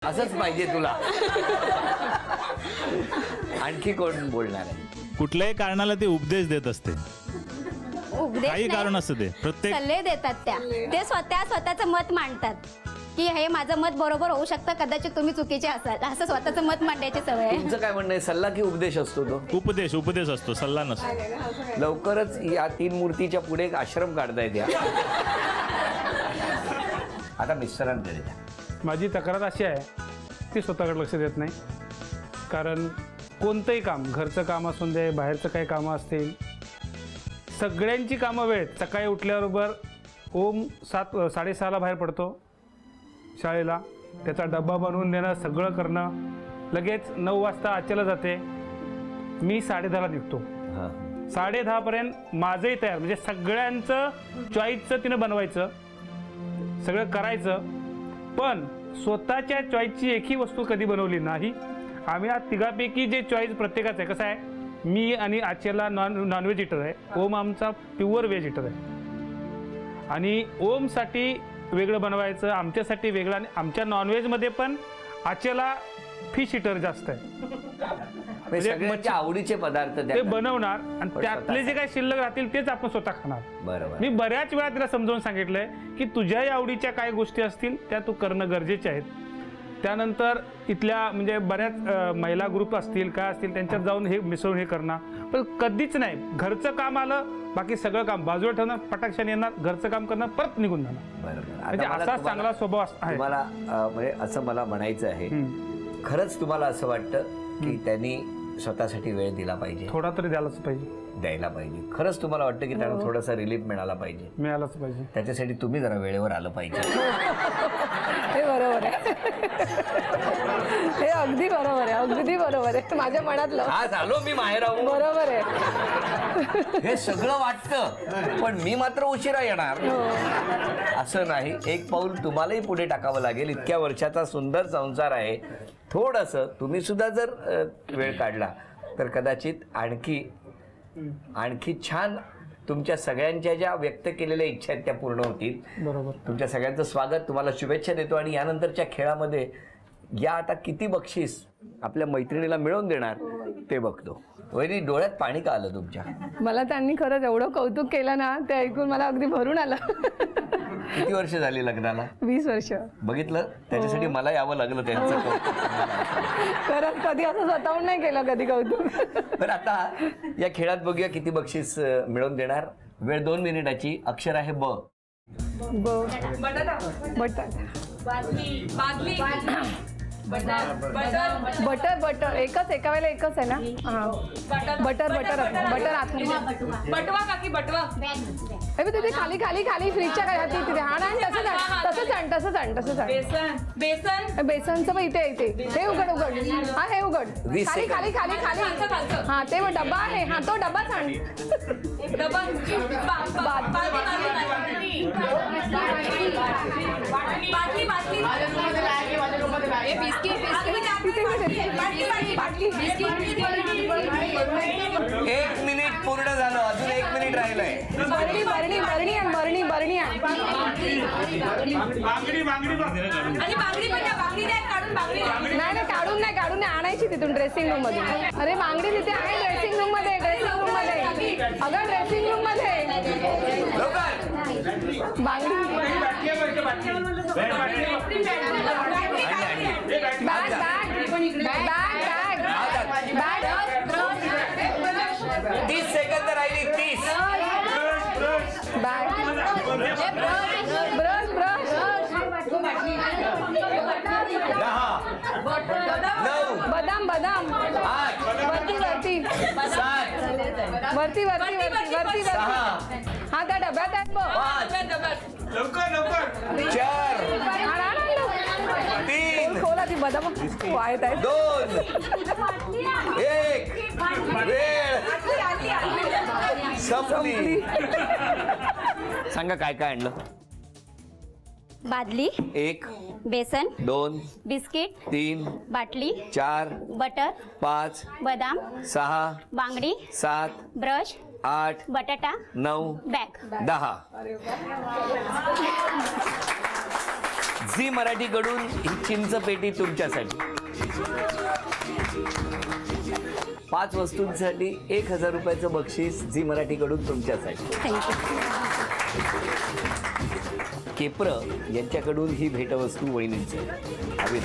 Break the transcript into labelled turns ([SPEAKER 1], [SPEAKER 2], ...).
[SPEAKER 1] असंच पाहिजे तुला. आणखी कोण बोलणार आहे?
[SPEAKER 2] कुठल्याही कारणाला ते उपदेश देत असते.
[SPEAKER 3] उपदेश
[SPEAKER 2] काही
[SPEAKER 3] नाही,
[SPEAKER 2] कारण असतं ते प्रत्येक
[SPEAKER 3] सल्ले देतात ते स्वतःचं मत मांडतात की हे माझं मत बरोबर होऊ शकतं, कदाचित तुम्ही चुकीचे असाल, असं स्वतःचं मत मांडायची सवय आहे.
[SPEAKER 1] तुमचं काय म्हणणं आहे? सल्ला की उपदेश असतो तो?
[SPEAKER 2] उपदेश असतो, सल्ला नसतो.
[SPEAKER 1] लवकरच या 3 मूर्तीच्या पुढे एक आश्रम काढता येते. आता मिस्टरांकडे द्या.
[SPEAKER 4] माझी तक्रार अशी आहे, ती स्वतःकडे लक्ष देत नाही. कारण कोणतंही काम, घरचं काम असून दे, बाहेरचं काही कामं असतील, सगळ्यांची कामं वेळेत. सकाळी उठल्याबरोबर ओम 7:30ला बाहेर पडतो शाळेला, त्याचा डब्बा बनवून देणं, सगळं करणं. लगेच 9 वाजता आचेला जाते, मी 10:30ला निघतो. 10:30पर्यंत माझंही तयार, म्हणजे सगळ्यांचं चॉईसचं तिनं बनवायचं, सगळं करायचं. पण स्वतःच्या चॉईसची एकही वस्तू कधी बनवली नाही. आम्ही आज तिघापैकी जे चॉईस प्रत्येकाचं आहे, कसं आहे, मी आणि आचेला नॉनव्हेज इटर आहे, ओम आमचा प्युअर व्हेज इटर आहे. आणि ओमसाठी वेगळं बनवायचं, आमच्यासाठी वेगळं. आणि आमच्या नॉनव्हेजमध्ये पण आचेला फिश इटर जास्त आहे,
[SPEAKER 1] सगळ्यांच्या आवडीचे पदार्थ
[SPEAKER 4] ते बनवणार आणि त्यातले जे काही शिल्लक राहतील तेच आपण स्वतः खाणार.
[SPEAKER 1] बरोबर.
[SPEAKER 4] मी बऱ्याच वेळा तिला समजावून सांगितलंय की तुझ्याही आवडीच्या काही गोष्टी असतील त्या तू करणं गरजेचे आहेत. त्यानंतर इथल्या म्हणजे बऱ्याच महिला ग्रुप असतील, काय असतील, त्यांच्यात जाऊन हे मिसळून हे करणं. पण कधीच नाही घरचं काम आलं, बाकी सगळं काम बाजूला ठेवणं, पटाक्षण येणार, घरचं काम करणं, परत निघून जाणं.
[SPEAKER 1] बरोबर.
[SPEAKER 4] म्हणजे असा चांगला स्वभाव आहे
[SPEAKER 1] मला. म्हणजे असं मला म्हणायचं आहे, खरंच तुम्हाला असं वाटतं की त्यांनी स्वतःसाठी वेळ दिला पाहिजे?
[SPEAKER 4] थोडा तरी द्यायलाच पाहिजे.
[SPEAKER 1] द्यायला पाहिजे. खरंच तुम्हाला वाटतं की त्यांना थोडासा रिलीफ मिळाला पाहिजे?
[SPEAKER 4] मिळालाच पाहिजे.
[SPEAKER 1] त्याच्यासाठी तुम्ही जरा वेळेवर आलं पाहिजे.
[SPEAKER 5] हे बरोबर आहे, हे अगदी बरोबर आहे, अगदी बरोबर आहे. माझ्या मनातलं
[SPEAKER 1] आज आलो मी माहेर आहो,
[SPEAKER 5] बरोबर आहे.
[SPEAKER 1] हे सगळं वाटतं, पण मी मात्र उशिरा येणार असं नाही. एक पाऊल तुम्हालाही पुढे टाकावं लागेल. इतक्या वर्षाचा सुंदर संसार आहे. थोडंसं तुम्ही सुद्धा जर वेळ काढला तर कदाचित आणखी छान तुमच्या सगळ्यांच्या ज्या व्यक्त केलेल्या इच्छा आहेत त्या पूर्ण होतील.
[SPEAKER 4] बरोबर.
[SPEAKER 1] तुमच्या सगळ्यांचं स्वागत, तुम्हाला शुभेच्छा देतो. आणि यानंतरच्या खेळामध्ये या आता किती बक्षीस आपल्या मैत्रिणीला मिळवून देणार ते बघतो. वहिनी, डोळ्यात पाणी का आलं तुमच्या?
[SPEAKER 5] मला त्यांनी खरंच एवढं कौतुक केलं ना, ते ऐकून मला अगदी भरून आलं.
[SPEAKER 1] किती वर्ष झाली लग्नाला?
[SPEAKER 5] 20 वर्ष.
[SPEAKER 1] बघितलं, त्याच्यासाठी मला यावं लागलं त्यांचं कौतुक.
[SPEAKER 5] खरंच कधी असं स्वतःहून नाही केलं कधी कौतुक.
[SPEAKER 1] तर आता या खेळात बघूया किती बक्षीस मिळवून देणार. वेळ 2 मिनिटाची. अक्षर आहे ब.
[SPEAKER 5] बटर बटर एकच, एका वेळेला एकच आहे ना. बटर बटर बटर आतमध्ये.
[SPEAKER 6] बटवा काकी बटवा.
[SPEAKER 5] तिथे खाली खाली खाली फ्रीजच्या काय तिथे. हा नाही, तसंच आण.
[SPEAKER 6] बेसन
[SPEAKER 5] बेसनचं पण इथे. हे उघड. हा, हे उघड. खाली खाली खाली खाली. हा, ते डबा आहे. हा, तो डबाच आण.
[SPEAKER 1] एक मिनिट पूर्ण झालं, अजून 1 मिनिट राहिलंय.
[SPEAKER 5] बरणी नाही, काढून नाही आणायची तिथून ड्रेसिंग रूम मधून. अरे बांगडी तिथे आहे ड्रेसिंग रूम मध्ये. अगं ड्रेसिंग रूम मध्ये बांगडी. बॅग
[SPEAKER 1] 30 सेकंद राहिली. 30.
[SPEAKER 5] ब्रश
[SPEAKER 1] 10 9
[SPEAKER 5] बदाम
[SPEAKER 1] 8
[SPEAKER 5] वरती
[SPEAKER 1] 7
[SPEAKER 5] हा, त्या डब्यात आहे.
[SPEAKER 1] 4 3
[SPEAKER 5] खोला ती बदाम वाहत आहे.
[SPEAKER 1] 2 1 वेळ संपली. सांगा काय काय आणलं?
[SPEAKER 3] बादली,
[SPEAKER 1] 1
[SPEAKER 3] बेसन,
[SPEAKER 1] 2
[SPEAKER 3] बिस्किट,
[SPEAKER 1] 3
[SPEAKER 3] बाटली,
[SPEAKER 1] 4
[SPEAKER 3] बटर,
[SPEAKER 1] 5
[SPEAKER 3] बदाम,
[SPEAKER 1] 6
[SPEAKER 3] बांगडी,
[SPEAKER 1] 7
[SPEAKER 3] ब्रश,
[SPEAKER 1] 8
[SPEAKER 3] बटाटा,
[SPEAKER 1] 9
[SPEAKER 3] बॅग.
[SPEAKER 1] 10. झी मराठीकडून ही चिंच पेटी तुमच्यासाठी. 5 वस्तूंसाठी 1000 रुपयाचं बक्षीस झी मराठीकडून तुमच्यासाठी.
[SPEAKER 3] थँक्यू.
[SPEAKER 1] केप्र यांच्याकडून ही भेटवस्तू वहिनींची हवी.